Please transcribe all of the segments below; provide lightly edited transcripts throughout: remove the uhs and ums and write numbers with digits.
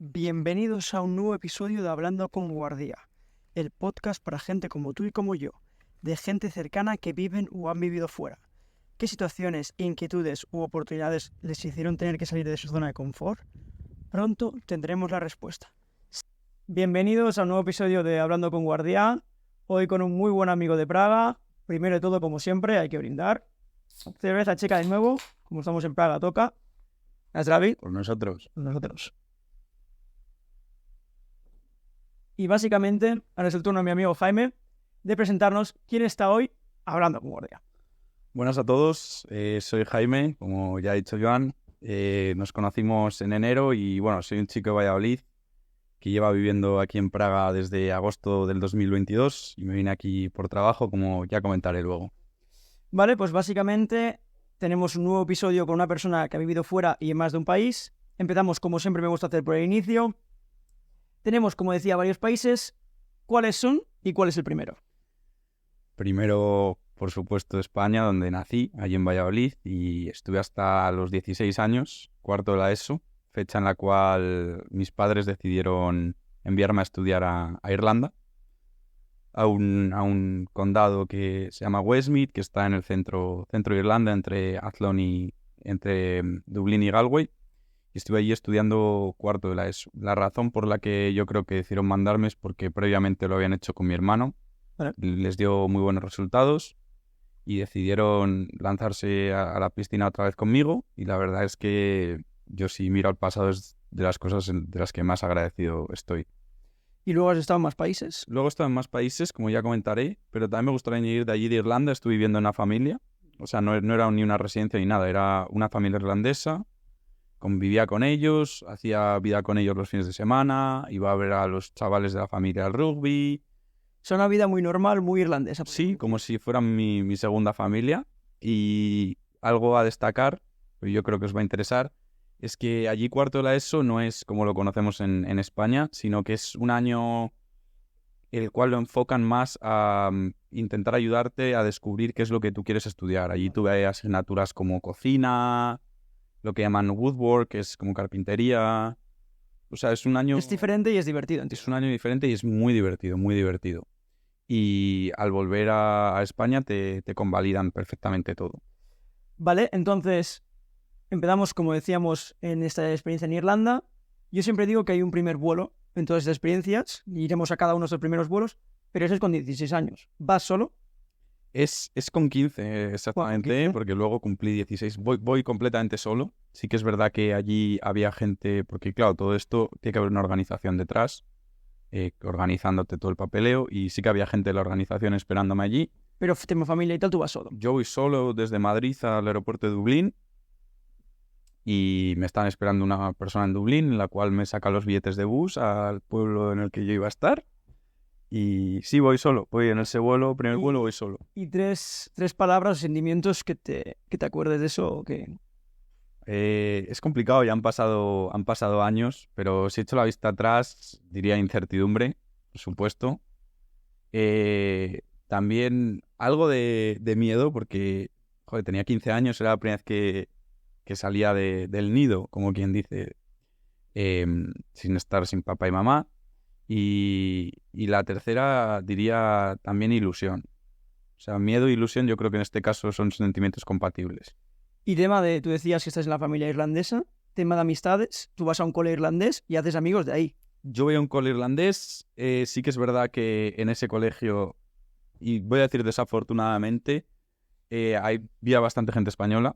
Bienvenidos a un nuevo episodio de Hablando con Guardia, el podcast para gente como tú y como yo, de gente cercana que viven o han vivido fuera. ¿Qué situaciones, inquietudes u oportunidades les hicieron tener que salir de su zona de confort? Pronto tendremos la respuesta. Bienvenidos a un nuevo episodio de Hablando con Guardia, hoy con un muy buen amigo de Praga. Primero de todo, como siempre, hay que brindar. Cerveza checa de nuevo, como estamos en Praga, toca. Zdraví. Por nosotros. Nosotros. Y básicamente, ahora es el turno de mi amigo Jaime de presentarnos quién está hoy hablando con Guardia. Buenas a todos, soy Jaime, como ya ha dicho Joan. Nos conocimos en enero y bueno, soy un chico de Valladolid que lleva viviendo aquí en Praga desde agosto del 2022 y me vine aquí por trabajo, como ya comentaré luego. Vale, pues básicamente tenemos un nuevo episodio con una persona que ha vivido fuera y en más de un país. Empezamos, como siempre me gusta hacer, por el inicio. Tenemos, como decía, varios países. ¿Cuáles son y cuál es el primero? Primero, por supuesto, España, donde nací, allí en Valladolid, y estuve hasta los 16 años, cuarto de la ESO, fecha en la cual mis padres decidieron enviarme a estudiar a Irlanda, a un condado que se llama Westmeath, que está en el centro de Irlanda, entre Athlone y entre Dublín y Galway. Y estuve allí estudiando cuarto de la ESO. La razón por la que yo creo que decidieron mandarme es porque previamente lo habían hecho con mi hermano. Vale. Les dio muy buenos resultados y decidieron lanzarse a la piscina otra vez conmigo. Y la verdad es que yo, si miro al pasado, es de las cosas de las que más agradecido estoy. ¿Y luego has estado en más países? Luego he estado en más países, como ya comentaré, pero también me gustaría añadir de allí de Irlanda. Estuve viviendo en una familia. O sea, no era ni una residencia ni nada, era una familia irlandesa. Convivía con ellos, hacía vida con ellos los fines de semana, iba a ver a los chavales de la familia al rugby. Es una vida muy normal, muy irlandesa. Sí, como si fueran mi segunda familia. Y algo a destacar, que yo creo que os va a interesar, es que allí cuarto de la ESO no es como lo conocemos en España, sino que es un año el cual lo enfocan más a intentar ayudarte a descubrir qué es lo que tú quieres estudiar. Allí tuve asignaturas como cocina, lo que llaman woodwork, que es como carpintería. O sea, es un año... Es diferente y es divertido. Es un año diferente y es muy divertido, muy divertido. Y al volver a España te convalidan perfectamente todo. Vale, entonces empezamos, como decíamos, en esta experiencia en Irlanda. Yo siempre digo que hay un primer vuelo en todas estas experiencias. Iremos a cada uno de estos primeros vuelos, pero ese es con 16 años. ¿Vas solo? Es con 15 exactamente, 15. porque luego cumplí 16. Voy completamente solo. Sí que es verdad que allí había gente, porque claro, todo esto tiene que haber una organización detrás, organizándote todo el papeleo, y sí que había gente de la organización esperándome allí. Pero tema familia y tal, tú vas solo. Yo voy solo desde Madrid al aeropuerto de Dublín y me están esperando una persona en Dublín, la cual me saca los billetes de bus al pueblo en el que yo iba a estar. Y sí, voy solo. Voy en ese vuelo, primer vuelo, voy solo. ¿Y tres palabras o sentimientos que te acuerdes de eso o que...? Es complicado, ya han pasado años, pero si echo la vista atrás, diría incertidumbre, por supuesto. También algo de miedo, porque joder, tenía 15 años, era la primera vez que salía del nido, como quien dice, sin estar sin papá y mamá. Y la tercera diría también ilusión. O sea, miedo e ilusión yo creo que en este caso son sentimientos compatibles. Y tema de, tú decías que estás en la familia irlandesa, tema de amistades, tú vas a un cole irlandés y haces amigos de ahí. Yo voy a un cole irlandés, sí que es verdad que en ese colegio, y voy a decir desafortunadamente, había bastante gente española.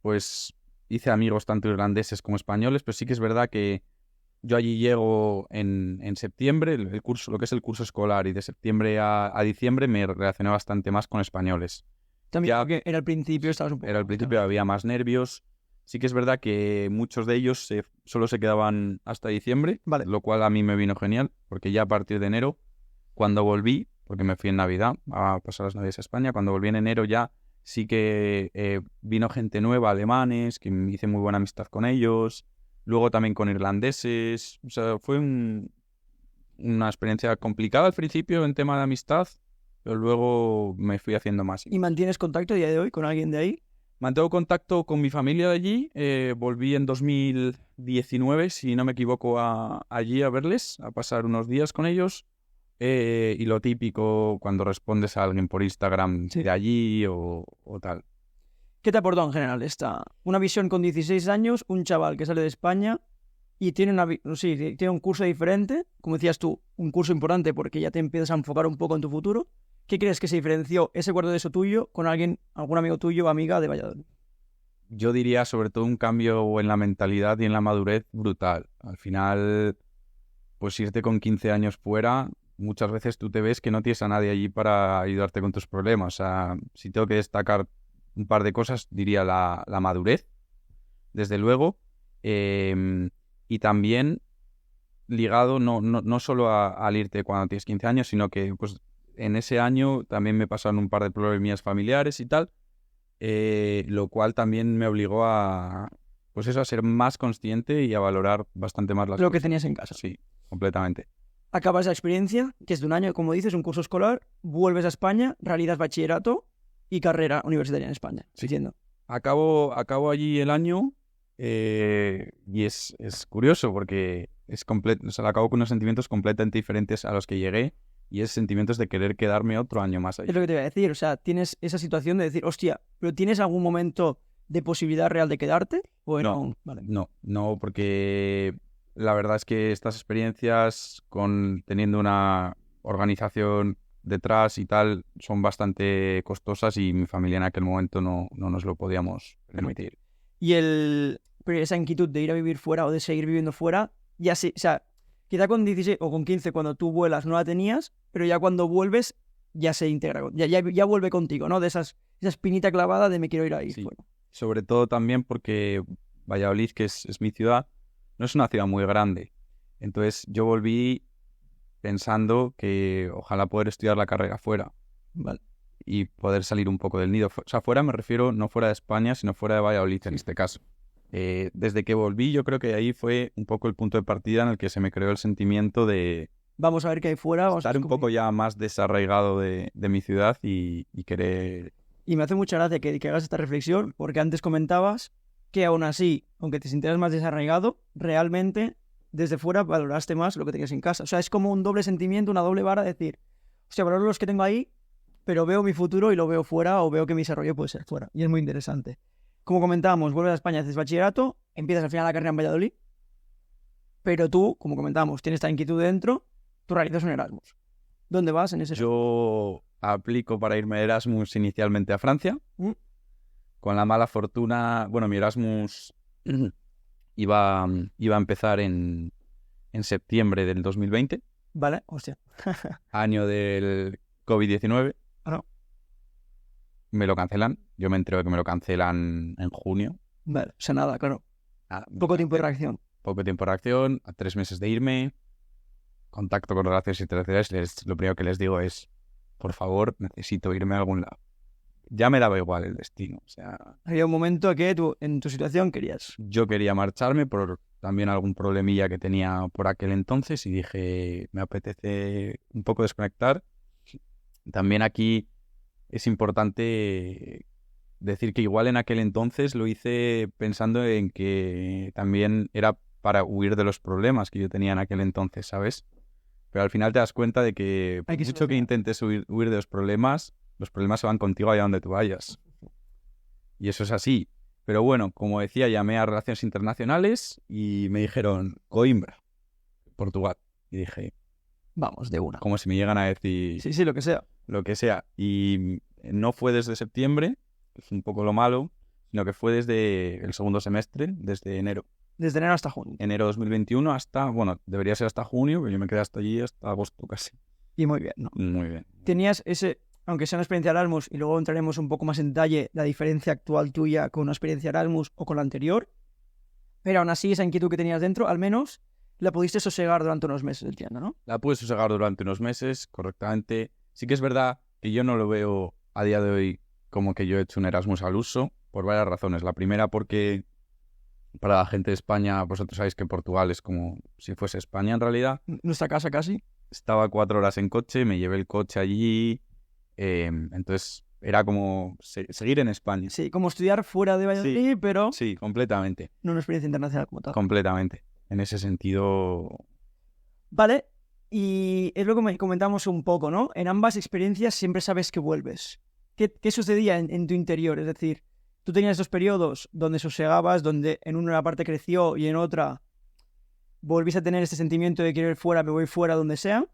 Pues hice amigos tanto irlandeses como españoles, pero sí que es verdad que yo allí llego en septiembre, el curso, lo que es el curso escolar, y de septiembre a diciembre me relacioné bastante más con españoles. También Ya porque era al principio estabas un poco... Era al principio, había más nervios. Sí que es verdad que muchos de ellos solo se quedaban hasta diciembre, Vale. Lo cual a mí me vino genial, porque ya a partir de enero, cuando volví, porque me fui en Navidad a pasar las Navidades a España, cuando volví en enero ya sí que vino gente nueva, alemanes, que me hice muy buena amistad con ellos, luego también con irlandeses. O sea, fue una experiencia complicada al principio en tema de amistad, pero luego me fui haciendo más. ¿Y mantienes contacto a día de hoy con alguien de ahí? Mantengo contacto con mi familia de allí. Volví en 2019, si no me equivoco, allí a verles, a pasar unos días con ellos. Y lo típico cuando respondes a alguien por Instagram Sí. de allí o tal. ¿Qué te aportó en general una visión con 16 años, un chaval que sale de España y tiene tiene un curso diferente, como decías tú, un curso importante porque ya te empiezas a enfocar un poco en tu futuro? ¿Qué crees que se diferenció ese cuarto de eso tuyo con algún amigo tuyo o amiga de Valladolid? Yo diría sobre todo un cambio en la mentalidad y en la madurez brutal. Al final, pues irte con 15 años fuera, muchas veces tú te ves que no tienes a nadie allí para ayudarte con tus problemas. O sea, si tengo que destacar un par de cosas, diría la madurez, desde luego, y también ligado no solo al irte cuando tienes 15 años, sino que pues en ese año también me pasaron un par de problemas familiares y tal, lo cual también me obligó pues eso, a ser más consciente y a valorar bastante más las Lo cosas. que tenías en casa. Sí, completamente. Acabas la experiencia, que es de un año, como dices, un curso escolar, vuelves a España, realizas bachillerato y carrera universitaria en España. Sí. Entiendo. Acabo allí el año y es curioso porque o sea, acabo con unos sentimientos completamente diferentes a los que llegué y es sentimientos de querer quedarme otro año más allí. Es lo que te iba a decir, o sea, tienes esa situación de decir, hostia, ¿pero tienes algún momento de posibilidad real de quedarte? ¿O No, Vale. no, porque la verdad es que estas experiencias teniendo una organización detrás y tal son bastante costosas y mi familia en aquel momento no nos lo podíamos permitir. Pero esa inquietud de ir a vivir fuera o de seguir viviendo fuera, ya sí, o sea, quizá con 16 o con 15 cuando tú vuelas no la tenías, pero ya cuando vuelves ya se integra, ya vuelve contigo, ¿no? De esa espinita clavada de me quiero ir ahí. Sí. Fuera. Sobre todo también porque Valladolid, que es mi ciudad, no es una ciudad muy grande. Entonces yo volví pensando que ojalá poder estudiar la carrera fuera. Vale. Y poder salir un poco del nido. O sea, fuera me refiero no fuera de España, sino fuera de Valladolid en este caso. Desde que volví, yo creo que ahí fue un poco el punto de partida en el que se me creó el sentimiento de Vamos a ver qué hay fuera. Vamos a estar un descubrir. poco ya más desarraigado de mi ciudad y querer... Y me hace mucha gracia que hagas esta reflexión, porque antes comentabas que aún así, aunque te sintieras más desarraigado, realmente desde fuera valoraste más lo que tenías en casa. O sea, es como un doble sentimiento, una doble vara de decir, o sea, valoro los que tengo ahí, pero veo mi futuro y lo veo fuera o veo que mi desarrollo puede ser fuera. Y es muy interesante. Como comentábamos, vuelves a España, haces bachillerato, empiezas al final la carrera en Valladolid, pero tú, como comentábamos, tienes esta inquietud dentro, tú realizas un Erasmus. ¿Dónde vas en ese? Yo aplico para irme de Erasmus inicialmente a Francia. Con la mala fortuna... Bueno, mi Erasmus iba a empezar en septiembre del 2020. Vale, hostia. Año del COVID-19. No. Me lo cancelan. Yo me entero de que me lo cancelan en junio. Vale, o sea, nada, claro. Poco tiempo de reacción. Poco tiempo de reacción, a 3 meses de irme. Contacto con Relaciones Internacionales. Lo primero que les digo es, por favor, necesito irme a algún lado. Ya me daba igual el destino. O sea, había un momento que tú, en tu situación, querías. Yo quería marcharme por también algún problemilla que tenía por aquel entonces y dije, me apetece un poco desconectar. También aquí es importante decir que igual en aquel entonces lo hice pensando en que también era para huir de los problemas que yo tenía en aquel entonces, ¿sabes? Pero al final te das cuenta de que por mucho que intentes huir de los problemas se van contigo allá donde tú vayas. Y eso es así. Pero bueno, como decía, llamé a Relaciones Internacionales y me dijeron Coimbra, Portugal. Y dije, vamos, de una. Como si me llegan a decir... Sí, lo que sea. Lo que sea. Y no fue desde septiembre, es un poco lo malo, sino que fue desde el segundo semestre, desde enero. Desde enero hasta junio. Enero 2021 hasta, bueno, debería ser hasta junio, pero yo me quedé hasta allí, hasta agosto casi. Y muy bien, ¿no? Muy bien. Tenías ese, aunque sea una experiencia Erasmus, y luego entraremos un poco más en detalle la diferencia actual tuya con una experiencia Erasmus o con la anterior, pero aún así esa inquietud que tenías dentro, al menos, la pudiste sosegar durante unos meses, entiendo, ¿no? La pude sosegar durante unos meses, correctamente. Sí que es verdad que yo no lo veo a día de hoy como que yo he hecho un Erasmus al uso, por varias razones. La primera porque para la gente de España, vosotros sabéis que Portugal es como si fuese España en realidad. Nuestra casa casi. Estaba 4 horas en coche, me llevé el coche allí, entonces era como seguir en España. Sí, como estudiar fuera de Valladolid, pero Sí, completamente, no una experiencia internacional como tal. completamente. En ese sentido, Vale, y es lo que comentamos un poco, ¿no? En ambas experiencias siempre sabes que vuelves. ¿Qué sucedía en tu interior? Es decir, tú tenías estos periodos donde sosegabas, donde en una parte creció y en otra volviste a tener este sentimiento de querer fuera, me voy fuera, donde sea.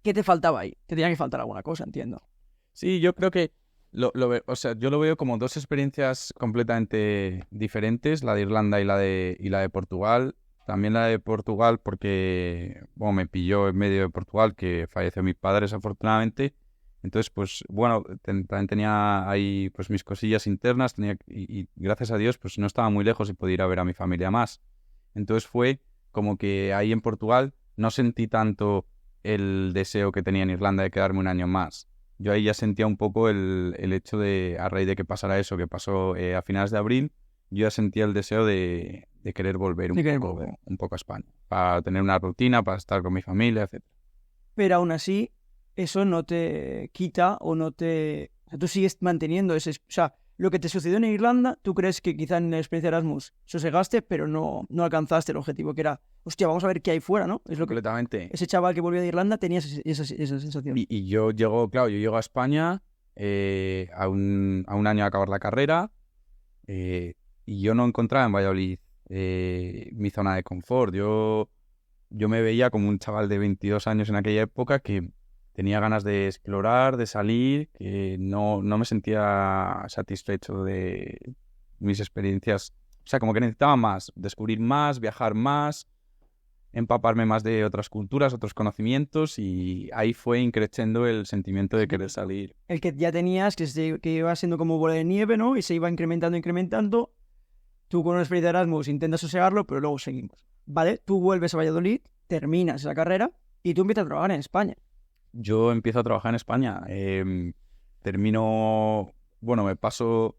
¿Qué te faltaba ahí? Te tenía que faltar alguna cosa, entiendo. sí, yo creo que o sea, yo lo veo como dos experiencias completamente diferentes, la de Irlanda y la de Portugal. También la de Portugal porque, bueno, me pilló en medio de Portugal, que falleció mi padre, desafortunadamente. Entonces, pues, bueno, también tenía ahí, pues, mis cosillas internas, y gracias a Dios, pues, no estaba muy lejos y podía ir a ver a mi familia más. Entonces fue como que ahí en Portugal no sentí tanto el deseo que tenía en Irlanda de quedarme un año más. Yo ahí ya sentía un poco el hecho de, a raíz de que pasara eso, que pasó a finales de abril, yo ya sentía el deseo de querer volver un poco a España, para tener una rutina, para estar con mi familia, etc. Pero aún así, eso no te quita o no te... O sea, tú sigues manteniendo ese... O sea, lo que te sucedió en Irlanda, tú crees que quizá en la experiencia de Erasmus sosegaste, pero no alcanzaste el objetivo, que era, hostia, vamos a ver qué hay fuera, ¿no? Es lo que Completamente. ese chaval que volvió de Irlanda tenía esa sensación. Y yo llego a España a un año de acabar la carrera, y yo no encontraba en Valladolid mi zona de confort. Yo me veía como un chaval de 22 años en aquella época que tenía ganas de explorar, de salir, que no me sentía satisfecho de mis experiencias. O sea, como que necesitaba más, descubrir más, viajar más, empaparme más de otras culturas, otros conocimientos, y ahí fue increciendo el sentimiento de querer salir. El que ya tenías, que iba siendo como bola de nieve, ¿no? Y se iba incrementando. Tú con una experiencia de Erasmus intentas sosegarlo, pero luego seguimos. ¿Vale? Tú vuelves a Valladolid, terminas la carrera y tú empiezas a trabajar en España. Yo empiezo a trabajar en España. Termino, bueno, me paso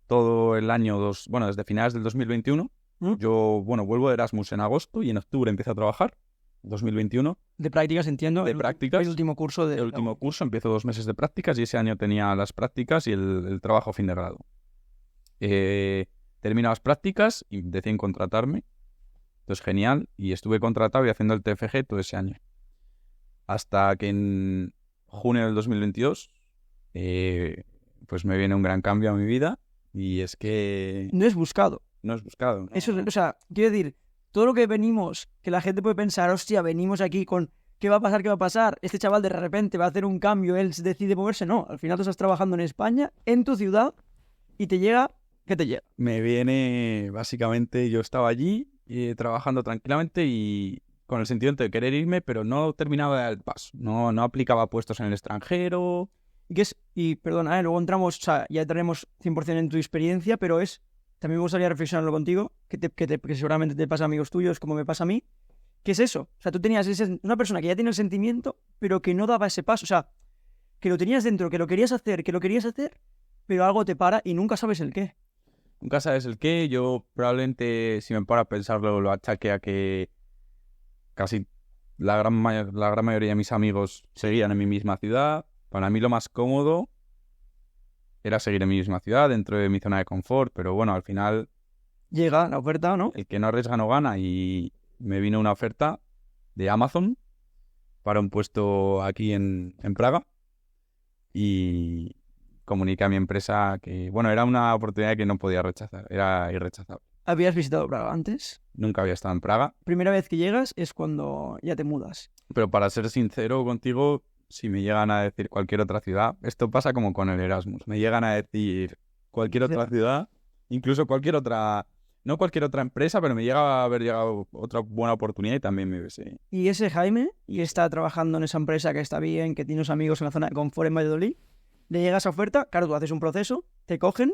todo el año, desde finales del 2021. ¿Mm? Yo, vuelvo de Erasmus en agosto y en octubre empiezo a trabajar, 2021. De prácticas, entiendo. De prácticas. El último curso El último curso, empiezo 2 meses de prácticas y ese año tenía las prácticas y el trabajo fin de grado. Termino las prácticas y deciden contratarme. Entonces, genial. Y estuve contratado y haciendo el TFG todo ese año. Hasta que en junio del 2022, pues me viene un gran cambio a mi vida. Y es que No es buscado. no es buscado, ¿no? Eso, o sea, quiero decir, todo lo que venimos, que la gente puede pensar, hostia, venimos aquí con ¿qué va a pasar? ¿Qué va a pasar? Este chaval de repente va a hacer un cambio, él decide moverse. No, al final tú estás trabajando en España, en tu ciudad, y te llega, ¿qué te llega? Me viene, básicamente, yo estaba allí trabajando tranquilamente y con el sentimiento de querer irme, pero no terminaba de dar el paso. No aplicaba puestos en el extranjero. Y perdona, luego entramos, o sea, ya entraremos 100% en tu experiencia, pero también me gustaría reflexionarlo contigo, que seguramente te pasa a amigos tuyos, como me pasa a mí. ¿Qué es eso? O sea, tú tenías una persona que ya tiene el sentimiento, pero que no daba ese paso. O sea, que lo tenías dentro, que lo querías hacer, pero algo te para y nunca sabes el qué. Nunca sabes el qué. Yo probablemente, si me paro a pensarlo, lo achaque a que casi la gran mayoría de mis amigos seguían en mi misma ciudad. Para mí lo más cómodo era seguir en mi misma ciudad, dentro de mi zona de confort, pero bueno, al final Llega la oferta, ¿no? el que no arriesga no gana, y me vino una oferta de Amazon para un puesto aquí en Praga y comuniqué a mi empresa que, era una oportunidad que no podía rechazar, era irrechazable. ¿Habías visitado Praga antes? Nunca había estado en Praga. Primera vez que llegas es cuando ya te mudas. Pero para ser sincero contigo, si me llegan a decir cualquier otra ciudad, esto pasa como con el Erasmus, me llegan a decir cualquier otra ciudad, incluso cualquier otra, no cualquier otra empresa, pero me llega a haber llegado otra buena oportunidad y también me hubiese... Y ese Jaime, y está trabajando en esa empresa que está bien, que tiene unos amigos en la zona de confort en Valladolid, le llega esa oferta, claro, tú haces un proceso, te cogen.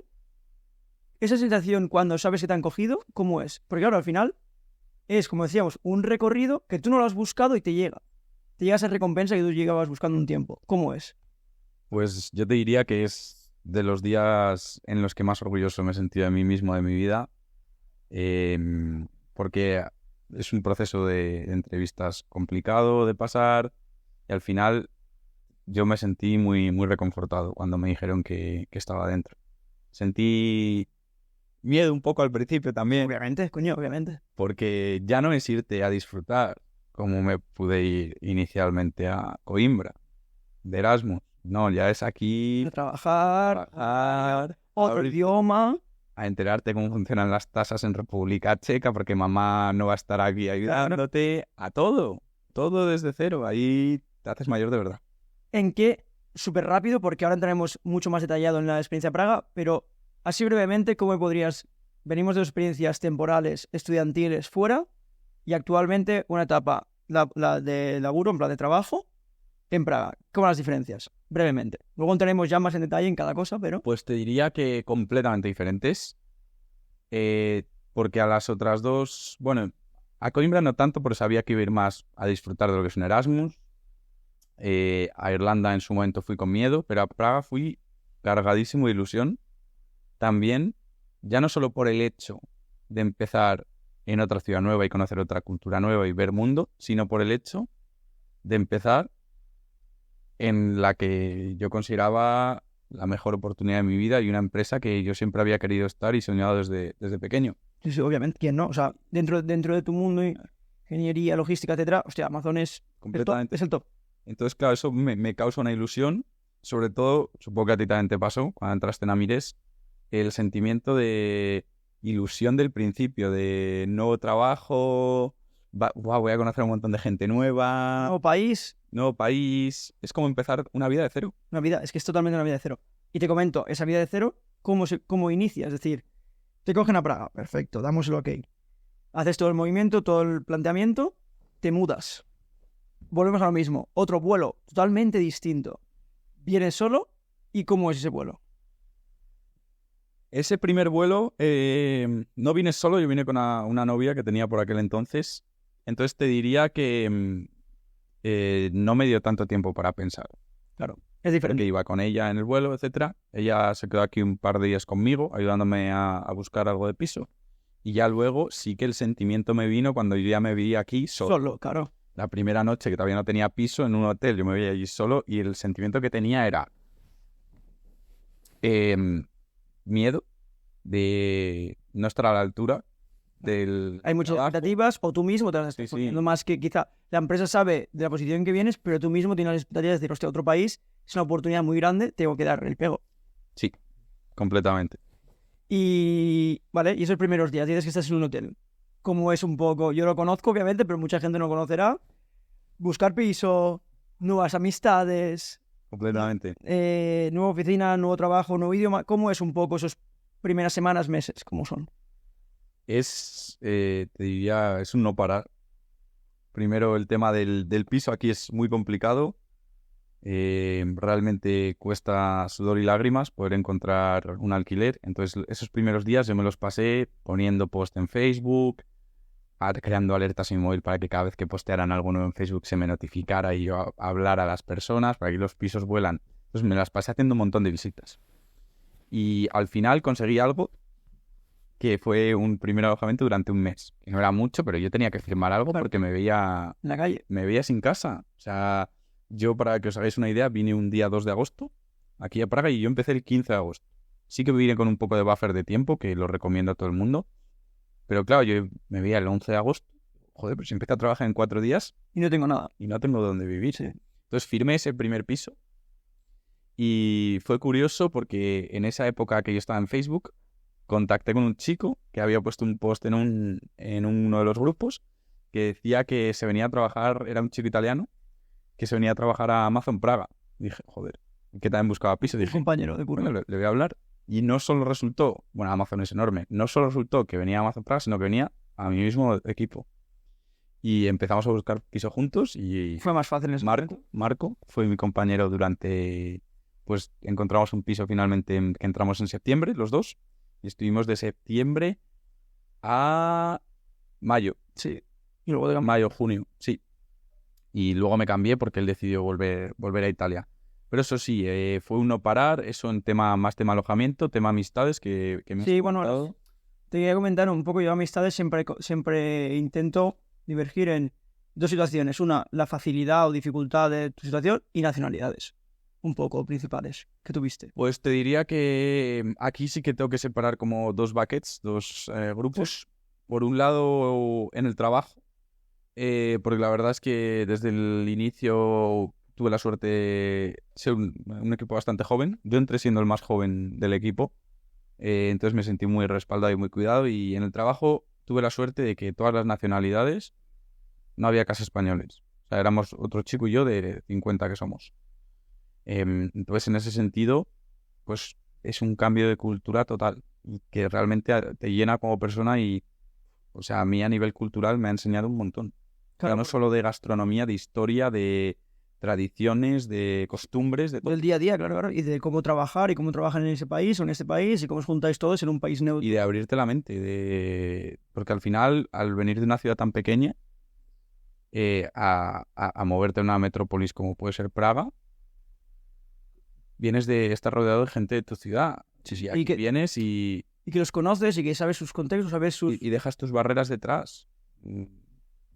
Esa sensación cuando sabes que te han cogido, ¿cómo es? Porque claro, al final es, como decíamos, un recorrido que tú no lo has buscado y te llega. Te llega esa recompensa que tú llegabas buscando un tiempo. ¿Cómo es? Pues yo te diría que es de los días en los que más orgulloso me he sentido de mí mismo, de mi vida, porque es un proceso de entrevistas complicado de pasar y al final yo me sentí muy, muy reconfortado cuando me dijeron que estaba dentro. Sentí miedo un poco al principio también, Obviamente, coño, obviamente. porque ya no es irte a disfrutar como me pude ir inicialmente a Coimbra, de Erasmus. No, ya es aquí A trabajar, otro abrir- idioma. a enterarte cómo funcionan las tasas en República Checa, porque mamá no va a estar aquí ayudándote a todo desde cero. Ahí te haces mayor de verdad. ¿En qué? Súper rápido, porque ahora entraremos mucho más detallado en la experiencia de Praga, pero así brevemente, ¿cómo podrías? Venimos de experiencias temporales, estudiantiles fuera, y actualmente una etapa, la de laburo, en plan de trabajo, en Praga. ¿Cómo las diferencias? Brevemente. Luego entraremos ya más en detalle en cada cosa, pero... Pues te diría que completamente diferentes, porque a las otras dos, bueno, a Coimbra no tanto, porque sabía que iba a ir más a disfrutar de lo que es un Erasmus. A Irlanda en su momento fui con miedo, pero a Praga fui cargadísimo de ilusión. También, ya no solo por el hecho de empezar en otra ciudad nueva y conocer otra cultura nueva y ver mundo, sino por el hecho de empezar en la que yo consideraba la mejor oportunidad de mi vida y una empresa que yo siempre había querido estar y soñado desde pequeño. Sí, sí, obviamente. ¿Quién no? O sea, dentro de tu mundo, ingeniería, logística, etcétera, hostia, Amazon es Completamente. es el top. Entonces, claro, eso me causa una ilusión, sobre todo, supongo que a ti también te pasó, cuando entraste en Amires, el sentimiento de ilusión del principio, de nuevo trabajo, voy a conocer a un montón de gente nueva, Nuevo país, nuevo país, es como empezar una vida de cero. una vida, es que es totalmente una vida de cero. Y te comento, esa vida de cero, ¿cómo inicia? Es decir, te cogen a Praga, perfecto, damos el ok. Haces todo el movimiento, todo el planteamiento, te mudas. Volvemos a lo mismo, otro vuelo totalmente distinto. Vienes solo, ¿y cómo es ese vuelo? Ese primer vuelo, no vine solo, yo vine con una novia que tenía por aquel entonces. Entonces te diría que no me dio tanto tiempo para pensar. Claro, Es diferente. porque iba con ella en el vuelo, etcétera. Ella se quedó aquí un par de días conmigo, ayudándome a buscar algo de piso. Y ya luego sí que el sentimiento me vino cuando yo ya me vi aquí solo. Solo, claro. La primera noche que todavía no tenía piso en un hotel, yo me veía allí solo y el sentimiento que tenía era miedo de no estar a la altura del Hay muchas trabajo. expectativas, o tú mismo te las estás Sí, sí. poniendo más que quizá la empresa sabe de la posición en que vienes, pero tú mismo tienes las expectativas de decir, hostia, otro país, es una oportunidad muy grande, tengo que dar el pego. Sí, completamente. Y, vale, y esos primeros días, dices que estás en un hotel. ¿Cómo es un poco? Yo lo conozco, obviamente, pero mucha gente no lo conocerá. Buscar piso, nuevas amistades, Completamente. nueva oficina, nuevo trabajo, nuevo idioma. ¿Cómo es un poco esas primeras semanas, meses? ¿Cómo son? Te diría, es un no parar. Primero, el tema del piso aquí es muy complicado. Realmente cuesta sudor y lágrimas poder encontrar un alquiler. Entonces, esos primeros días yo me los pasé poniendo post en Facebook, creando alertas en mi móvil para que cada vez que postearan algo nuevo en Facebook se me notificara y yo hablara a las personas, para que los pisos vuelan. Entonces, me las pasé haciendo un montón de visitas. Y al final conseguí algo que fue un primer alojamiento durante un mes. Que no era mucho, pero yo tenía que firmar algo Claro. porque me veía En la calle. sin casa. O sea, yo, para que os hagáis una idea, vine un día 2 de agosto aquí a Praga y yo empecé el 15 de agosto. Sí que vine con un poco de buffer de tiempo, que lo recomiendo a todo el mundo. Pero claro, yo me veía el 11 de agosto. Joder, pues empecé a trabajar en 4 días Y no tengo nada. y no tengo dónde vivir. Sí. Entonces firmé ese primer piso y fue curioso porque en esa época que yo estaba en Facebook, contacté con un chico que había puesto un post en uno de los grupos que decía que se venía a trabajar, era un chico italiano, que se venía a trabajar a Amazon Praga. Dije, joder, que también buscaba piso. Un Dije, compañero de curro. bueno, le voy a hablar. Y no solo resultó, bueno, Amazon es enorme, no solo resultó que venía a Amazon Praga, sino que venía a mi mismo equipo. Y empezamos a buscar piso juntos y Fue más fácil en ese momento. Marco fue mi compañero durante, pues encontramos un piso finalmente que entramos en septiembre, los dos, y estuvimos de septiembre a mayo. Sí. Y luego de Mayo, junio, sí. Y luego me cambié porque él decidió volver a Italia. Pero eso sí, fue un no parar, eso en más tema alojamiento, tema amistades que me has Sí, bueno, comentado. te quería comentar un poco, yo amistades siempre intento divergir en Dos situaciones. Una, la facilidad o dificultad de tu situación y nacionalidades. Un poco principales que tuviste. Pues te diría que aquí sí que tengo que separar como dos buckets, dos grupos. Por un lado, en el trabajo, porque la verdad es que desde el inicio tuve la suerte de ser un equipo bastante joven. Yo entré siendo el más joven del equipo, entonces me sentí muy respaldado y muy cuidado. Y en el trabajo tuve la suerte de que todas las nacionalidades, no había casi españoles. O sea, éramos otro chico y yo de 50 que somos. Entonces, en ese sentido, pues es un cambio de cultura total y que realmente te llena como persona y, o sea, a mí a nivel cultural me ha enseñado un montón. Claro, No solo de gastronomía, de historia, de tradiciones, de costumbres, de todo. del día a día, claro, y de cómo trabajar y cómo trabajan en ese país o en este país y cómo os juntáis todos en un país neutro. Y de abrirte la mente, porque al final, al venir de una ciudad tan pequeña, a moverte a una metrópolis como puede ser Praga, vienes de estar rodeado de gente de tu ciudad. Sí, aquí vienes y que los conoces y que sabes sus contextos, sabes sus... Y dejas tus barreras detrás.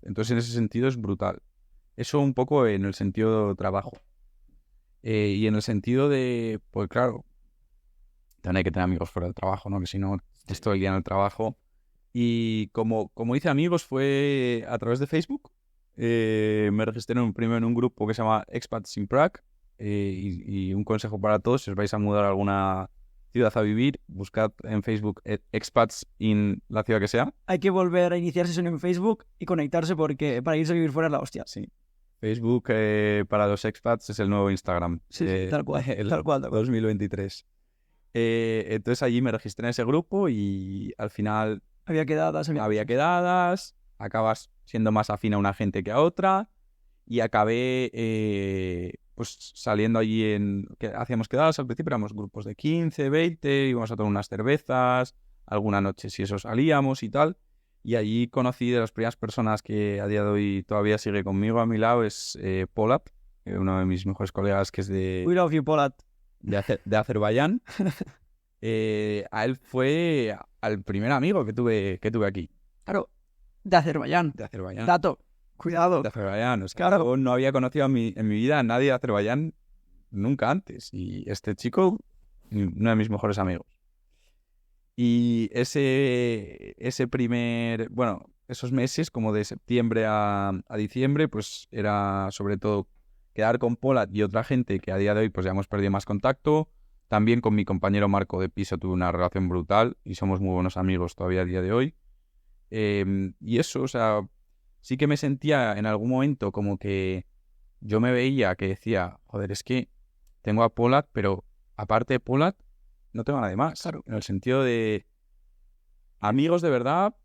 Entonces, en ese sentido es brutal. Eso un poco en el sentido de trabajo. Y en el sentido de, pues claro, también hay que tener amigos fuera del trabajo, ¿no? Que si no, estás todo el día en el trabajo. Y como hice amigos fue a través de Facebook. Me registré primero en un grupo que se llama Expats in Prague. Y un consejo para todos, si os vais a mudar a alguna ciudad a vivir, buscad en Facebook expats in la ciudad que sea. Hay que volver a iniciar sesión en Facebook y conectarse porque para irse a vivir fuera es la hostia. Sí. Facebook para los expats es el nuevo Instagram. Sí, tal cual. Tal cual. 2023. Entonces allí me registré en ese grupo y al final había quedadas. Acabas siendo más afín a una gente que a otra y acabé pues saliendo allí hacíamos quedadas. Al principio éramos grupos de 15, 20, íbamos a tomar unas cervezas, alguna noche si eso salíamos y tal. Y allí conocí de las primeras personas que a día de hoy todavía sigue conmigo a mi lado, es Polat, uno de mis mejores colegas que es de... We love you, Polat. De Azerbaiyán. A él fue al primer amigo que tuve aquí. Claro, de Azerbaiyán. De Azerbaiyán. Dato, cuidado. De Azerbaiyán, o sea, claro. Yo no había conocido en mi vida a nadie de Azerbaiyán nunca antes. Y este chico, uno de mis mejores amigos. Y esos meses, como de septiembre a diciembre, pues era sobre todo quedar con Polat y otra gente que a día de hoy pues ya hemos perdido más contacto. También con mi compañero Marco de piso tuve una relación brutal y somos muy buenos amigos todavía a día de hoy. Y eso, o sea, sí que me sentía en algún momento como que yo me veía que decía, joder, es que tengo a Polat, pero aparte de Polat, no tengo a nadie más. Claro. En el sentido de amigos de verdad.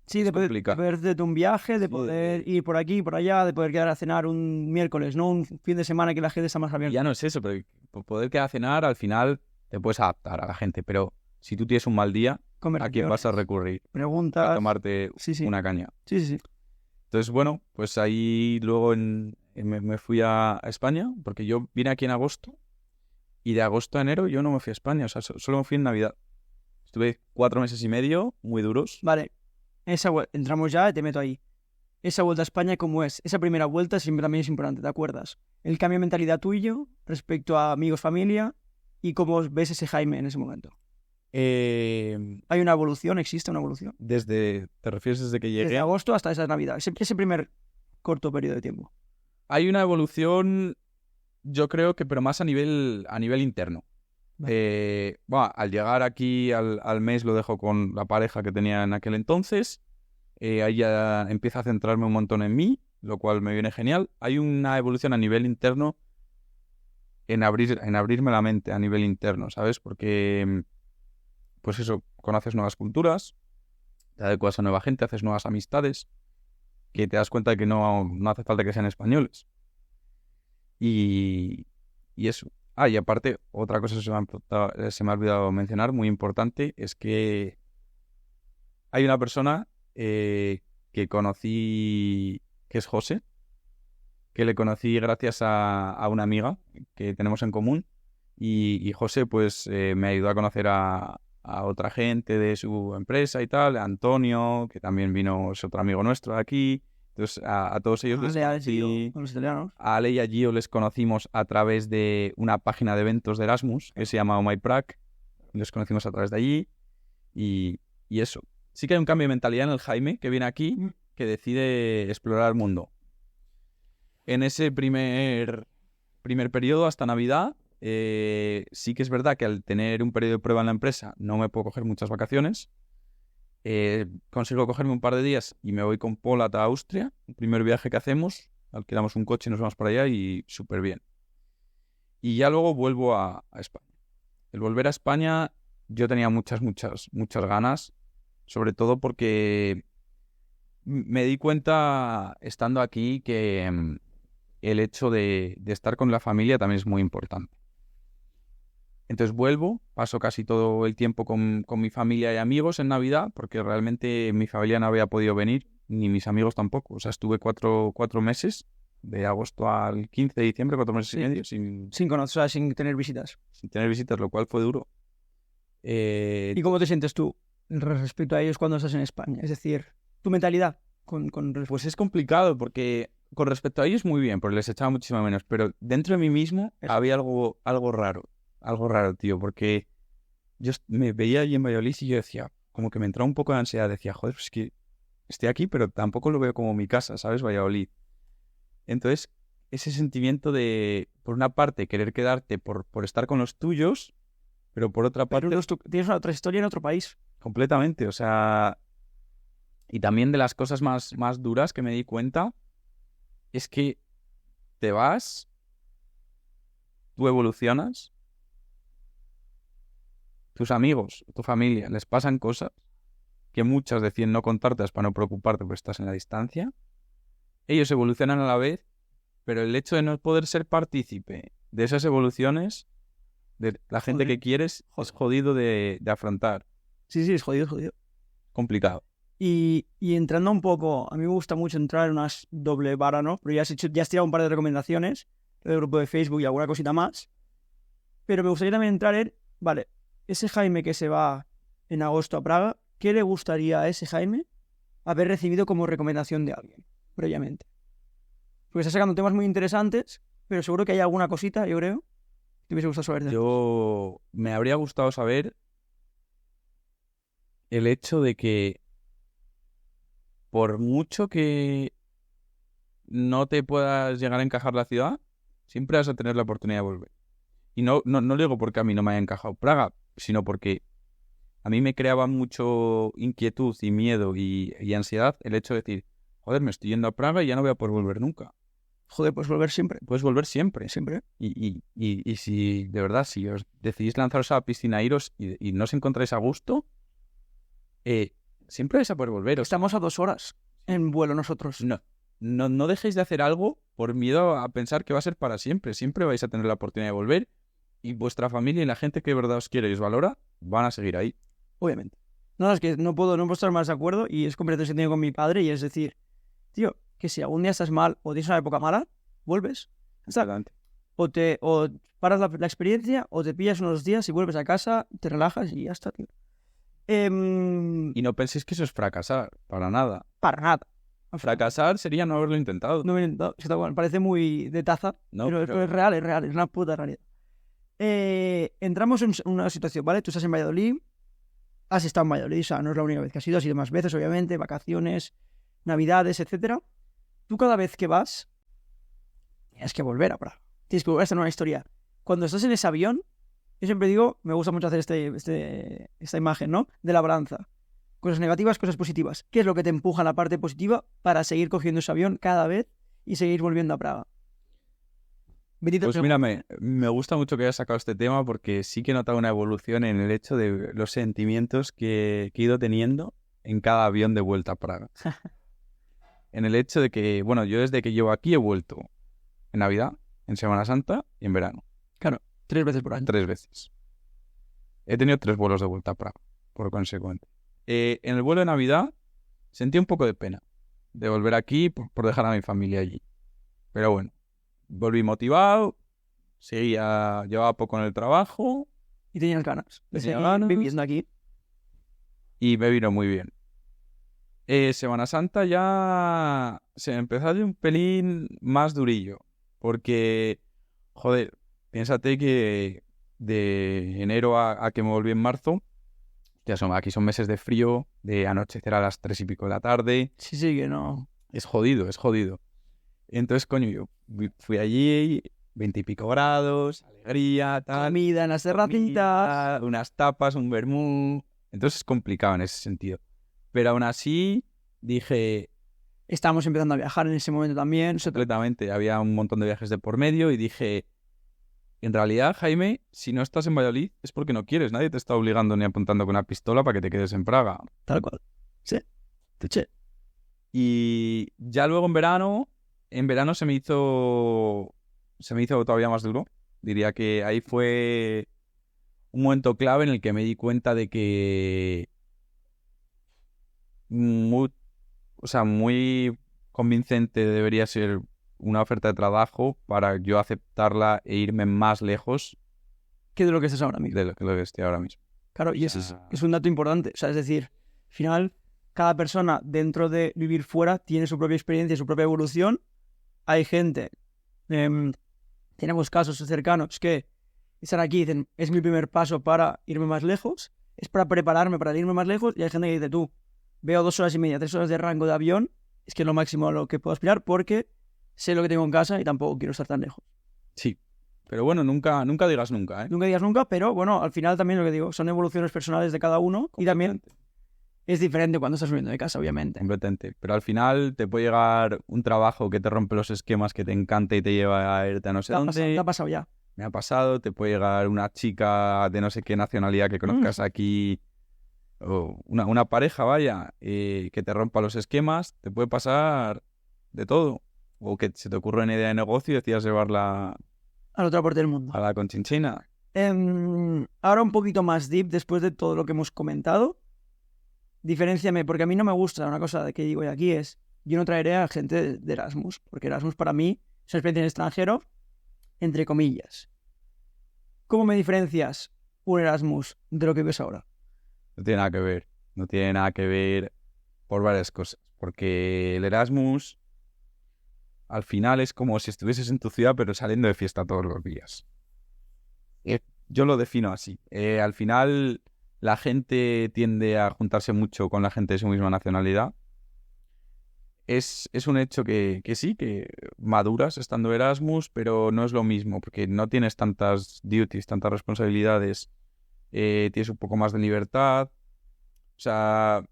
Sí, de poder verte un viaje, de poder ir por aquí, por allá, de poder quedar a cenar un miércoles, no un fin de semana que la gente está más abierta. Ya no es eso, pero por poder quedar a cenar, al final te puedes adaptar a la gente. Pero si tú tienes un mal día, ¿a quién vas a recurrir? Preguntas. A tomarte una caña. Sí. Entonces, bueno, pues ahí luego me fui a España, porque yo vine aquí en agosto. Y de agosto a enero yo no me fui a España, o sea, solo me fui en Navidad. Estuve 4 meses y medio, muy duros. Vale, entramos ya y te meto ahí. Esa vuelta a España, ¿cómo es? Esa primera vuelta siempre también es importante, ¿te acuerdas? El cambio de mentalidad tuyo respecto a amigos, familia y cómo ves ese Jaime en ese momento. ¿Hay una evolución? ¿Existe una evolución? ¿Te refieres desde que llegué? Desde agosto hasta esa Navidad, ese primer corto periodo de tiempo. Hay una evolución... Yo creo que, pero más a nivel interno. Vale. Al llegar aquí al mes lo dejo con la pareja que tenía en aquel entonces. Ahí ya empiezo a centrarme un montón en mí, lo cual me viene genial. Hay una evolución a nivel interno en abrirme la mente a nivel interno, ¿sabes? Porque, pues eso, conoces nuevas culturas, te adecuas a nueva gente, haces nuevas amistades, que te das cuenta de que no hace falta que sean españoles. Y eso. Y aparte, otra cosa que se me ha olvidado mencionar, muy importante, es que hay una persona que conocí, que es José, que le conocí gracias a una amiga que tenemos en común. Y José, pues, me ayudó a conocer a otra gente de su empresa y tal, Antonio, que también vino, es otro amigo nuestro de aquí. Entonces, a todos ellos les conocí. Con los italianos. A Ale y a Gio les conocimos a través de una página de eventos de Erasmus que se llama Oh My Prague. Los conocimos a través de allí y eso. Sí que hay un cambio de mentalidad en el Jaime que viene aquí, que decide explorar el mundo. En ese primer periodo, hasta Navidad, sí que es verdad que al tener un periodo de prueba en la empresa no me puedo coger muchas vacaciones. Consigo cogerme un par de días y me voy con Paul a Austria. El primer viaje que hacemos, alquilamos un coche y nos vamos para allá y súper bien. Y ya luego vuelvo a España. El volver a España yo tenía muchas ganas, sobre todo porque me di cuenta estando aquí que el hecho de estar con la familia también es muy importante. Entonces vuelvo, paso casi todo el tiempo con mi familia y amigos en Navidad, porque realmente mi familia no había podido venir, ni mis amigos tampoco. O sea, estuve cuatro meses, de agosto al 15 de diciembre, 4 meses y medio, sin conocer, o sea, sin tener visitas. Sin tener visitas, lo cual fue duro. ¿Y cómo te sientes tú respecto a ellos cuando estás en España? Es decir, tu mentalidad con... Pues es complicado, porque con respecto a ellos muy bien, porque les echaba muchísimo menos, pero dentro de mí mismo había algo raro. Algo raro, tío, porque yo me veía allí en Valladolid y yo decía, como que me entraba un poco de ansiedad, decía, joder, pues es que estoy aquí, pero tampoco lo veo como mi casa, ¿sabes? Valladolid. Entonces, ese sentimiento de, por una parte, querer quedarte por estar con los tuyos, pero por otra parte... Pero tienes otra historia en otro país. Completamente, o sea... Y también de las cosas más duras que me di cuenta es que te vas, tú evolucionas, tus amigos, tu familia, les pasan cosas que muchas deciden no contártelas para no preocuparte porque estás en la distancia. Ellos evolucionan a la vez, pero el hecho de no poder ser partícipe de esas evoluciones, de la gente que quieres, es jodido de afrontar. Sí, es jodido. Complicado. Y entrando un poco, a mí me gusta mucho entrar en una doble vara, ¿no? Pero ya has tirado un par de recomendaciones del grupo de Facebook y alguna cosita más. Pero me gustaría también entrar en, vale, ese Jaime que se va en agosto a Praga, ¿qué le gustaría a ese Jaime haber recibido como recomendación de alguien previamente? Porque está sacando temas muy interesantes, pero seguro que hay alguna cosita, yo creo, que te hubiese gustado saber. Yo me habría gustado saber el hecho de que por mucho que no te puedas llegar a encajar la ciudad, siempre vas a tener la oportunidad de volver. Y no lo digo porque a mí no me haya encajado Praga, sino porque a mí me creaba mucho inquietud y miedo y ansiedad el hecho de decir, joder, me estoy yendo a Praga y ya no voy a poder volver nunca. Joder, puedes volver siempre. Puedes volver siempre. Siempre. Y si, de verdad, si os decidís lanzaros a la piscina, iros y no os encontráis a gusto, siempre vais a poder volver. Estamos a 2 horas en vuelo nosotros. No dejéis de hacer algo por miedo a pensar que va a ser para siempre. Siempre vais a tener la oportunidad de volver y vuestra familia y la gente que de verdad os quiere y os valora van a seguir ahí. Obviamente. No, es que no puedo estar más de acuerdo y es completamente sentido con mi padre y es decir, tío, que si algún día estás mal o tienes una época mala, vuelves. Exactamente. O paras la experiencia o te pillas unos días y vuelves a casa, te relajas y ya está, tío. Y no penséis que eso es fracasar, para nada. Para nada. Fracasar sería no haberlo intentado. No haberlo intentado. Parece muy de taza, pero es real, es una puta realidad. Entramos en una situación, ¿vale? Tú estás en Valladolid, has estado en Valladolid, o sea, no es la única vez que has ido más veces, obviamente, vacaciones, navidades, etcétera. Tú cada vez que vas, tienes que volver a Praga. Tienes que volver a hacer una historia. Cuando estás en ese avión, yo siempre digo, me gusta mucho hacer esta imagen, ¿no? De la balanza. Cosas negativas, cosas positivas. ¿Qué es lo que te empuja a la parte positiva para seguir cogiendo ese avión cada vez y seguir volviendo a Praga? Pues mira, me gusta mucho que hayas sacado este tema porque sí que he notado una evolución en el hecho de los sentimientos que he ido teniendo en cada avión de vuelta a Praga. En el hecho de que, bueno, yo desde que llevo aquí he vuelto en Navidad, en Semana Santa y en verano. Claro, 3 veces por año. 3 veces. He tenido 3 vuelos de vuelta a Praga, por consecuente. En el vuelo de Navidad sentí un poco de pena de volver aquí por dejar a mi familia allí. Pero bueno, volví motivado, llevaba poco en el trabajo. Y tenías ganas. Tenía ganas. Viviendo aquí. Y me vino muy bien. Semana Santa ya se me empezó a hacer un pelín más durillo. Porque, joder, piénsate que de enero a que me volví en marzo, aquí son meses de frío, de anochecer a las 3 y pico de la tarde. Sí, sí, que no. Es jodido, es jodido. Entonces, coño, yo fui allí, 20 y pico grados, alegría, tal. Comida en las terracitas. Comida, unas tapas, un vermú. Entonces es complicado en ese sentido. Pero aún así dije, Estábamos empezando a viajar en ese momento también. completamente, había un montón de viajes de por medio y dije, en realidad, Jaime, si no estás en Valladolid es porque no quieres. Nadie te está obligando ni apuntando con una pistola para que te quedes en Praga. Tal cual. Sí. Che. Y ya luego en verano se me hizo todavía más duro. Diría que ahí fue un momento clave en el que me di cuenta de que muy convincente debería ser una oferta de trabajo para yo aceptarla e irme más lejos ¿Qué de lo que estás ahora mismo? de lo que estoy ahora mismo. Claro, y eso es un dato importante. O sea, es decir, al final, cada persona dentro de vivir fuera tiene su propia experiencia, su propia evolución. Hay gente, tenemos casos cercanos que están aquí y dicen, es mi primer paso para irme más lejos, es para prepararme para irme más lejos, y hay gente que dice, tú, veo 2 horas y media, 3 horas de rango de avión, es que es lo máximo a lo que puedo aspirar porque sé lo que tengo en casa y tampoco quiero estar tan lejos. Sí, pero bueno, nunca digas nunca, ¿eh? Nunca digas nunca, pero bueno, al final también lo que digo, son evoluciones personales de cada uno y también es diferente cuando estás subiendo de casa, obviamente. Completamente. Pero al final te puede llegar un trabajo que te rompe los esquemas, que te encanta y te lleva a irte a no sé dónde. Te ha pasado ya. Me ha pasado, te puede llegar una chica de no sé qué nacionalidad que conozcas aquí, o una pareja, vaya, que te rompa los esquemas, te puede pasar de todo. O que se te ocurra una idea de negocio y decidas llevarla A la otra parte del mundo. a la Conchinchina. Ahora un poquito más deep, después de todo lo que hemos comentado, diferénciame, porque a mí no me gusta una cosa de que digo aquí es, yo no traeré a gente de Erasmus, porque Erasmus para mí es una experiencia en extranjero, entre comillas. ¿Cómo me diferencias un Erasmus de lo que ves ahora? No tiene nada que ver. No tiene nada que ver por varias cosas. Porque el Erasmus, al final, es como si estuvieses en tu ciudad, pero saliendo de fiesta todos los días. Yo lo defino así. Al final, la gente tiende a juntarse mucho con la gente de su misma nacionalidad. Es un hecho que sí, que maduras estando Erasmus, pero no es lo mismo, porque no tienes tantas duties, tantas responsabilidades, tienes un poco más de libertad. O sea,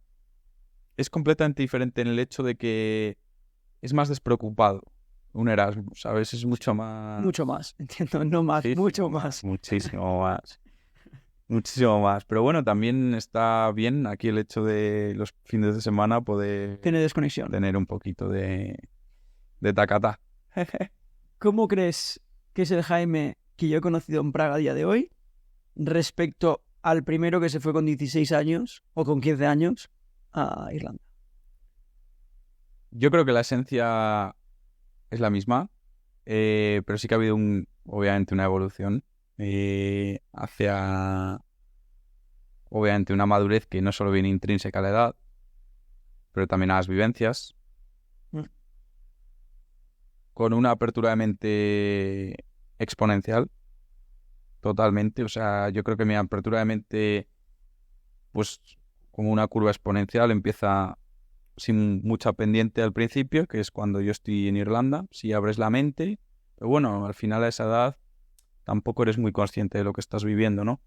es completamente diferente en el hecho de que es más despreocupado un Erasmus, ¿sabes? Es mucho más... Mucho más, entiendo, no más, Sí, mucho más. Muchísimo más. Muchísimo más. Pero bueno, también está bien aquí el hecho de los fines de semana poder Tiene desconexión. tener un poquito de tacatá. ¿Cómo crees que es el Jaime que yo he conocido en Praga a día de hoy respecto al primero que se fue con 16 años o con 15 años a Irlanda? Yo creo que la esencia es la misma, pero sí que ha habido obviamente una evolución hacia, obviamente, una madurez que no solo viene intrínseca a la edad, pero también a las vivencias, con una apertura de mente exponencial, totalmente. O sea, yo creo que mi apertura de mente, pues como una curva exponencial, empieza sin mucha pendiente al principio, que es cuando yo estoy en Irlanda, si abres la mente, pero bueno, al final a esa edad tampoco eres muy consciente de lo que estás viviendo, ¿no?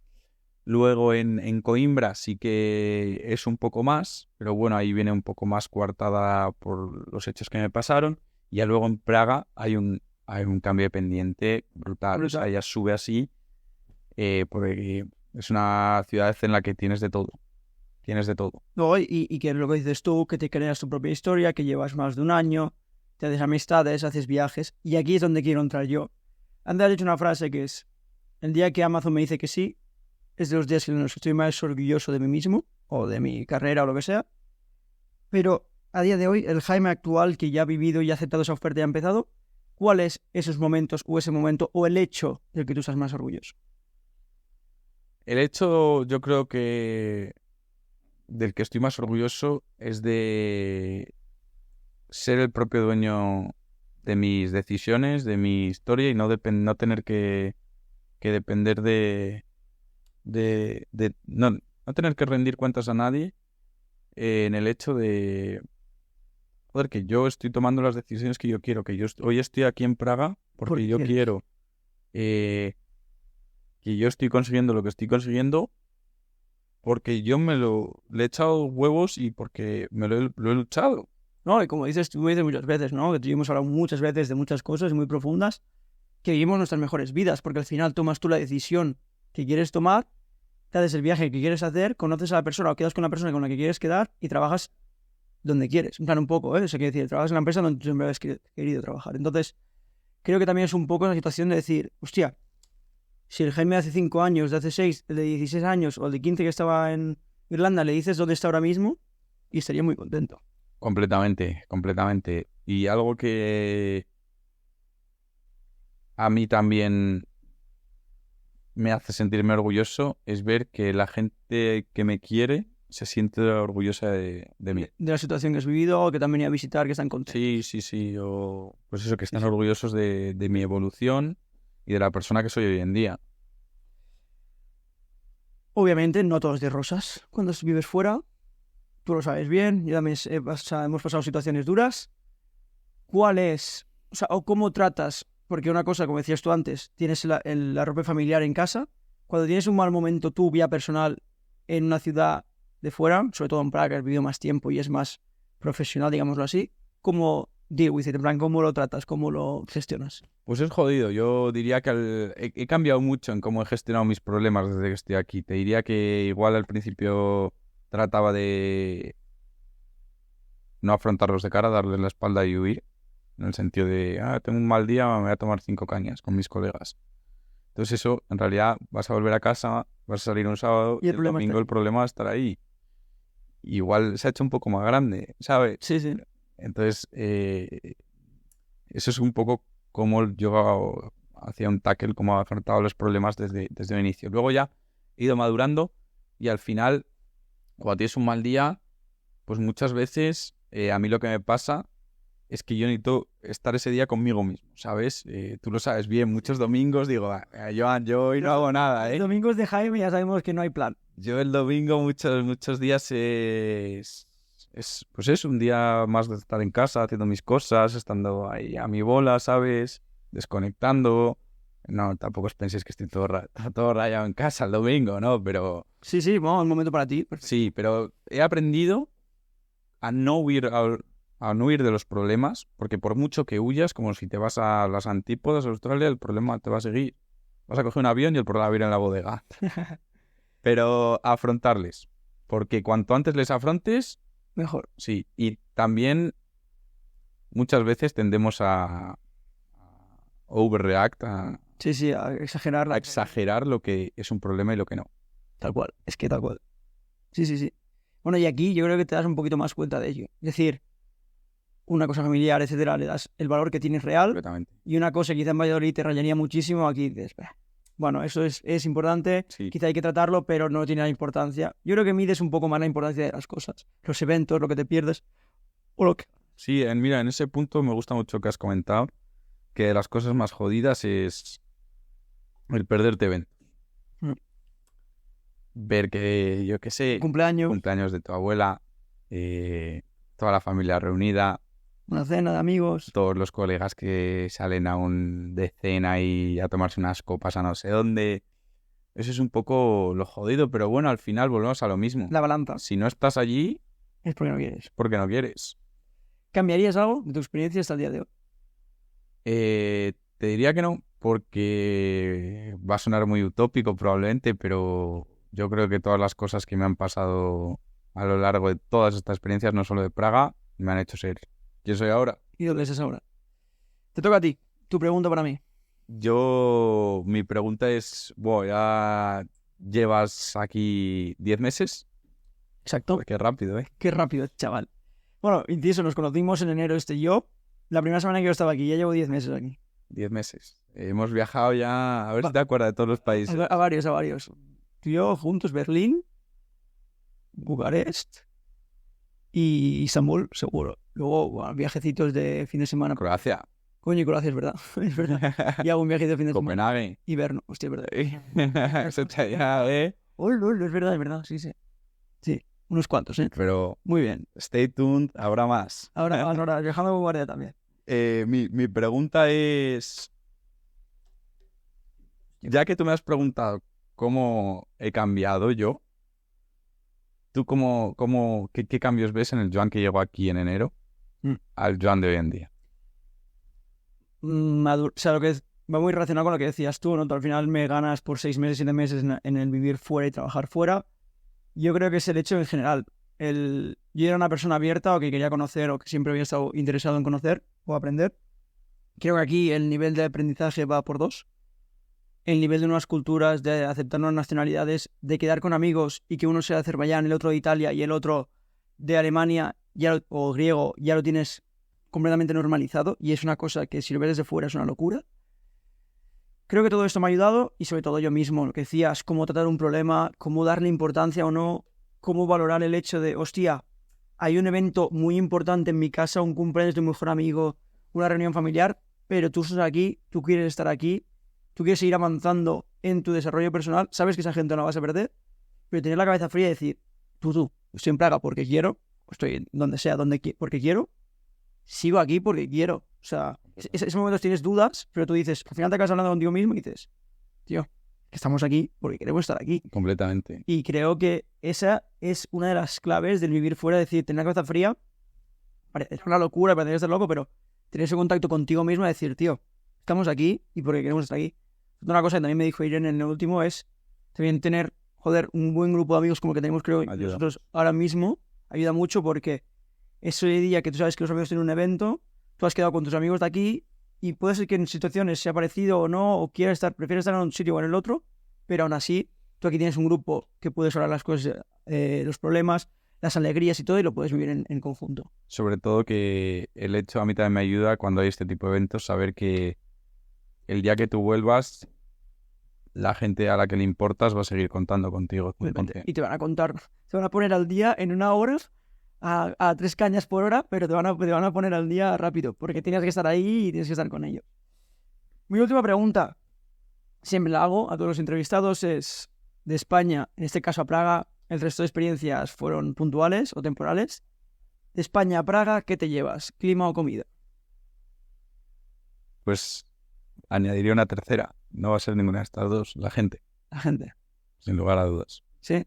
Luego en Coimbra sí que es un poco más, pero bueno, ahí viene un poco más coartada por los hechos que me pasaron. Y ya luego en Praga hay un cambio de pendiente brutal. O sea, ya sube así, porque es una ciudad en la que tienes de todo. Tienes de todo. No, y que es lo que dices tú, que te creas tu propia historia, que llevas más de un año, te haces amistades, haces viajes. Y aquí es donde quiero entrar yo. Antes has dicho una frase que es, el día que Amazon me dice que sí, es de los días en los que estoy más orgulloso de mí mismo, o de mi carrera, o lo que sea. Pero a día de hoy, el Jaime actual que ya ha vivido y ha aceptado esa oferta y ha empezado, ¿cuál es esos momentos, o ese momento, o el hecho del que tú estás más orgulloso? El hecho, yo creo que del que estoy más orgulloso es de ser el propio dueño de mis decisiones, de mi historia y no tener que depender no tener que rendir cuentas a nadie en el hecho de, joder, que yo estoy tomando las decisiones que yo quiero, que hoy estoy aquí en Praga porque yo quiero, que yo estoy consiguiendo lo que estoy consiguiendo porque yo le he echado huevos y porque lo he luchado. No, y como dices, tú me dices muchas veces, ¿no? Que tú y yo hemos hablado muchas veces de muchas cosas muy profundas, que vivimos nuestras mejores vidas, porque al final tomas tú la decisión que quieres tomar, te haces el viaje que quieres hacer, conoces a la persona o quedas con la persona con la que quieres quedar y trabajas donde quieres. En plan, un poco, ¿eh? Eso quiere decir, trabajas en la empresa donde tú siempre has querido trabajar. Entonces, creo que también es un poco la situación de decir, hostia, si el Jaime de hace 5 años, de hace 6, el de 16 años o el de 15 que estaba en Irlanda, le dices dónde está ahora mismo y estaría muy contento. Completamente, completamente. Y algo que a mí también me hace sentirme orgulloso es ver que la gente que me quiere se siente orgullosa de mí. De la situación que has vivido o que te han venido a visitar, que están contentos. Sí. Pues eso, que están orgullosos de mi evolución y de la persona que soy hoy en día. Obviamente, no todo es de rosas. Cuando vives fuera, tú lo sabes bien, yo también hemos pasado situaciones duras. ¿Cuál es, o cómo tratas? Porque una cosa, como decías tú antes, tienes la ropa familiar en casa. Cuando tienes un mal momento, tu vía personal en una ciudad de fuera, sobre todo en Praga, que has vivido más tiempo y es más profesional, digámoslo así, ¿cómo deal with it? En plan, ¿cómo lo tratas? ¿Cómo lo gestionas? Pues es jodido. Yo diría que he cambiado mucho en cómo he gestionado mis problemas desde que estoy aquí. Te diría que igual al principio trataba de no afrontarlos de cara, darles la espalda y huir. En el sentido de, tengo un mal día, me voy a tomar 5 cañas con mis colegas. Entonces eso, en realidad, vas a volver a casa, vas a salir un sábado y el domingo el problema va a estar ahí. Igual se ha hecho un poco más grande, ¿sabes? Sí. Entonces, eso es un poco como yo hacía un tackle, como he afrontado los problemas desde el inicio. Luego ya he ido madurando y al final, cuando tienes un mal día, pues muchas veces a mí lo que me pasa es que yo necesito estar ese día conmigo mismo, ¿sabes? Tú lo sabes bien, muchos domingos digo, Joan, yo hoy no hago nada, ¿eh? Domingos de Jaime ya sabemos que no hay plan. Yo el domingo muchos días pues es un día más de estar en casa haciendo mis cosas, estando ahí a mi bola, ¿sabes? Desconectando. No, tampoco os penséis que estoy todo rayado en casa el domingo, ¿no? Pero... Sí, bueno, un momento para ti. Perfecto. Sí, pero he aprendido a no huir de los problemas, porque por mucho que huyas, como si te vas a las antípodas de Australia, el problema te va a seguir. Vas a coger un avión y el problema va a ir en la bodega. Pero a afrontarles, porque cuanto antes les afrontes, mejor. Sí, y también muchas veces tendemos a overreact, a exagerar. A exagerar lo que es un problema y lo que no. Tal cual, es que tal cual. Sí. Bueno, y aquí yo creo que te das un poquito más cuenta de ello. Es decir, una cosa familiar, etcétera, le das el valor que tienes real. Completamente. Y una cosa quizá en Valladolid te rayaría muchísimo, aquí dices, bueno, eso es importante, sí. Quizá hay que tratarlo, pero no tiene la importancia. Yo creo que mides un poco más la importancia de las cosas, los eventos, lo que te pierdes, o lo que... Sí, mira, en ese punto me gusta mucho que has comentado que de las cosas más jodidas es el perderte eventos. Ver que, yo qué sé, cumpleaños de tu abuela, toda la familia reunida, una cena de amigos, todos los colegas que salen de cena y a tomarse unas copas a no sé dónde. Eso es un poco lo jodido, pero bueno, al final volvemos a lo mismo. La balanza. Si no estás allí... es porque no quieres. Porque no quieres. ¿Cambiarías algo de tu experiencia hasta el día de hoy? Te diría que no, porque va a sonar muy utópico probablemente, pero yo creo que todas las cosas que me han pasado a lo largo de todas estas experiencias, no solo de Praga, me han hecho ser ¿quién soy ahora? ¿Y dónde es ahora? Te toca a ti. Tu pregunta para mí. Mi pregunta es, ya llevas aquí 10 meses. Exacto. Pues qué rápido, ¿eh? Qué rápido, chaval. Bueno, inciso, nos conocimos en enero yo. La primera semana que yo estaba aquí, ya llevo 10 meses aquí. 10 meses. Hemos viajado ya, a ver si te acuerdas de todos los países. A varios. Tú y yo juntos, Berlín, Bucarest y Istambul, seguro. Luego, bueno, viajecitos de fin de semana. Croacia. Coño, y Croacia, es verdad. Es verdad. Y hago un viaje de fin de semana. Copenhague. Y Brno, hostia, es verdad. Eso te ya, Oh, es verdad, sí. Sí, unos cuantos, ¿eh? Pero Muy bien. stay tuned, habrá más. Ahora, viajando con guardia también. Mi pregunta es, ya que tú me has preguntado cómo he cambiado yo, ¿tú qué cambios ves en el Joan que llegó aquí en enero al Joan de hoy en día? O sea, lo que va muy relacionado con lo que decías tú, ¿no? Tú al final me ganas por 6 meses, 7 meses en el vivir fuera y trabajar fuera. Yo creo que es el hecho en general. Yo era una persona abierta o que quería conocer o que siempre había estado interesado en conocer o aprender. Creo que aquí el nivel de aprendizaje va por 2. El nivel de nuevas culturas, de aceptar nuevas nacionalidades, de quedar con amigos y que uno sea de Azerbaiyán, el otro de Italia y el otro de Alemania o griego, ya lo tienes completamente normalizado y es una cosa que si lo ves desde fuera es una locura. Creo que todo esto me ha ayudado y sobre todo yo mismo, lo que decías, cómo tratar un problema, cómo darle importancia o no, cómo valorar el hecho de, hostia, hay un evento muy importante en mi casa, un cumpleaños de un mejor amigo, una reunión familiar, pero tú estás aquí, tú quieres estar aquí, tú quieres seguir avanzando en tu desarrollo personal, sabes que esa gente no la vas a perder, pero tener la cabeza fría y decir, tú, estoy en Praga porque quiero, estoy donde sea, porque quiero, sigo aquí porque quiero. O sea, esos momentos tienes dudas, pero tú dices, al final te acabas hablando contigo mismo y dices, tío, que estamos aquí porque queremos estar aquí. Completamente. Y creo que esa es una de las claves del vivir fuera, es decir, tener la cabeza fría, parece una locura, parece estar loco, pero tener ese contacto contigo mismo y decir, tío, estamos aquí y porque queremos estar aquí. Una cosa que también me dijo Irene en el último es también tener, un buen grupo de amigos como el que tenemos, creo, nosotros ahora mismo, ayuda mucho porque ese día que tú sabes que los amigos tienen un evento, tú has quedado con tus amigos de aquí y puede ser que en situaciones sea parecido o no, o prefieres estar en un sitio o en el otro, pero aún así, tú aquí tienes un grupo que puedes hablar las cosas, los problemas, las alegrías y todo, y lo puedes vivir en conjunto. Sobre todo que el hecho a mí también me ayuda cuando hay este tipo de eventos, saber que el día que tú vuelvas, la gente a la que le importas va a seguir contando contigo. Y te van a contar, te van a poner al día en una hora, a 3 cañas por hora, pero te van a poner al día rápido, porque tienes que estar ahí y tienes que estar con ellos. Mi última pregunta, siempre la hago a todos los entrevistados, es de España, en este caso a Praga, el resto de experiencias fueron puntuales o temporales. De España a Praga, ¿qué te llevas? ¿Clima o comida? Pues añadiría una tercera. No va a ser ninguna de estas dos. La gente. La gente. Sin lugar a dudas. Sí.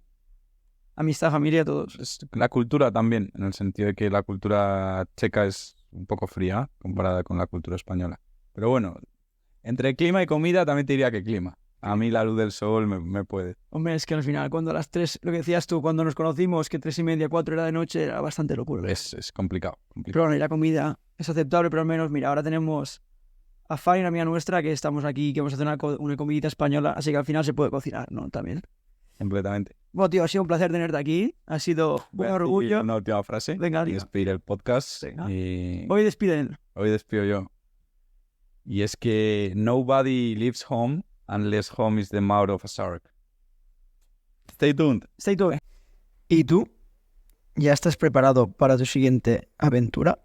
Amistad, familia, todos. La cultura también, en el sentido de que la cultura checa es un poco fría comparada con la cultura española. Pero bueno, entre clima y comida también te diría que clima. A mí la luz del sol me puede. Hombre, es que al final, cuando a las 3, lo que decías tú, cuando nos conocimos, que 3:30, 4 era de noche, era bastante locura. Es complicado. Pero bueno, y la comida es aceptable, pero al menos, mira, ahora tenemos a Fanny, una amiga nuestra, que estamos aquí, que vamos a hacer una comidita española, así que al final se puede cocinar, ¿no? También. Completamente. Bueno, tío, ha sido un placer tenerte aquí. Ha sido un orgullo. Una última frase. Venga, y despedir el podcast. Hoy despiden. Hoy despido yo. Y es que nobody leaves home unless home is the mouth of a shark. Stay tuned. Stay tuned. ¿Y tú? ¿Ya estás preparado para tu siguiente aventura?